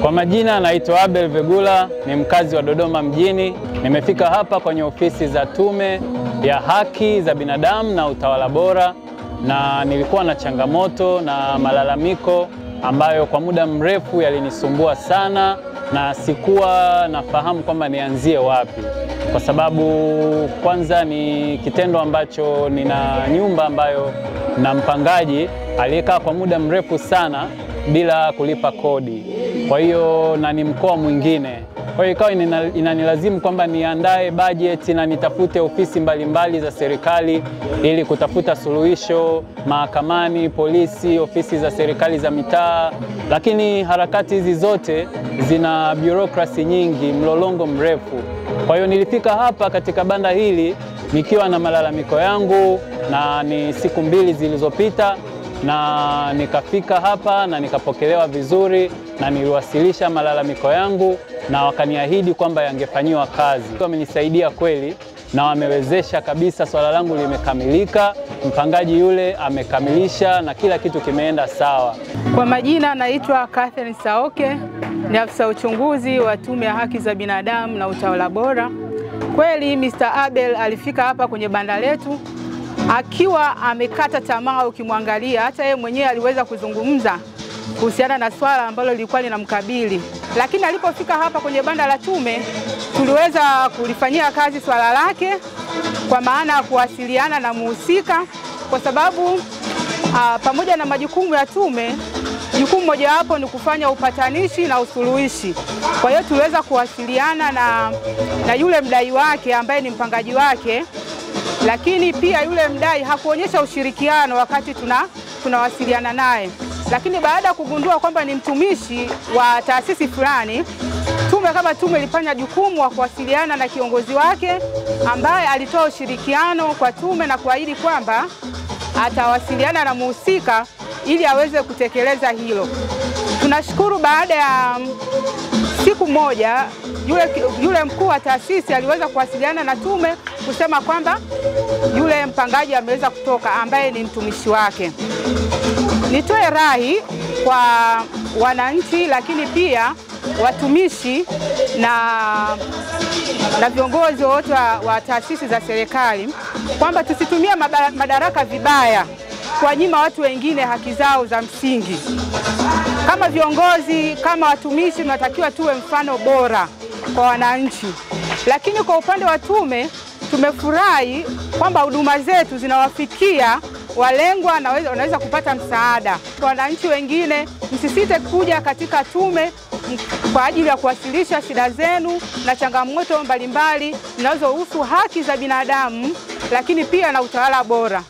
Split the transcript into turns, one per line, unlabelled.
Kwa majina naitwa Abel Vegula, ni mkazi wa Dodoma mjini. Nimefika hapa kwenye ofisi za Tume ya Haki za Binadamu na Utawala Bora, na nilikuwa na changamoto na malalamiko ambayo kwa muda mrefu yalinisumbua sana, na sikuwa nafahamu kwamba nianzie wapi. Kwa sababu kwanza ni kitendo ambacho nina nyumba ambayo na mpangaji aliyekaa kwa muda mrefu sana bila kulipa kodi. Kwa hiyo na ni mkoa mwingine. Kwa hiyo ikawa inanilazimu kwamba niandae bajeti na nitafute ofisi mbalimbali za serikali ili kutafuta suluhisho mahakamani, polisi, ofisi za serikali za mitaa. Lakini harakati hizi zote zina bureaucracy nyingi, mlolongo mrefu. Kwa hiyo nilifika hapa katika banda hili nikiwa na malalamiko yangu, na ni siku 2 zilizopita, na nikafika hapa na nikapokelewa vizuri, na niliwasilisha malalamiko yangu na wakaniahidi kwamba yangefanyiwa kazi. Wamenisaidia kweli na wamewezesha kabisa, swala langu limekamilika, mpangaji yule amekamilisha na kila kitu kimeenda sawa.
Kwa majina naitwa Catherine Saoke, ni afisa uchunguzi wa Tume ya Haki za Binadamu na Utawala Bora. Kweli Mr. Abel alifika hapa kwenye banda letu akiwa amekata tamaa. Ukimwangalia hata yeye mwenyewe aliweza kuzungumza kuhusiana na swala ambalo lilikuwa linamkabili, lakini alipofika hapa kwenye banda la tume tuliweza kulifanyia kazi swala lake, kwa maana ya kuwasiliana na muhusika, kwa sababu pamoja na majukumu ya tume, jukumu mojawapo ni kufanya upatanishi na usuluhishi. Kwa hiyo tuliweza kuwasiliana na yule mdai wake ambaye ni mpangaji wake, lakini pia yule mdai hakuonyesha ushirikiano wakati tunawasiliana naye. Lakini baada ya kugundua kwamba ni mtumishi wa taasisi fulani, tume kama tume ilifanya jukumu wa kuwasiliana na kiongozi wake ambaye alitoa ushirikiano kwa tume na kuahidi kwamba atawasiliana na muhusika ili aweze kutekeleza hilo. Tunashukuru baada ya siku moja yule mkuu wa taasisi aliweza kuwasiliana na tume kusema kwamba yule mpangaji ameweza kutoka ambaye ni mtumishi wake. Nitoe rai kwa wananchi, lakini pia watumishi na viongozi wote wa taasisi za serikali kwamba tusitumie madaraka vibaya kuwanyima watu wengine haki zao za msingi. Kama viongozi, kama watumishi, tunatakiwa tuwe mfano bora kwa wananchi. Lakini kwa upande wa tume, tumefurahi kwamba huduma zetu zinawafikia walengwa na wanaweza kupata msaada. Kwa wananchi wengine, msisite kuja katika tume kwa ajili ya kuwasilisha shida zenu na changamoto mbalimbali zinazohusu haki za binadamu, lakini pia na utawala bora.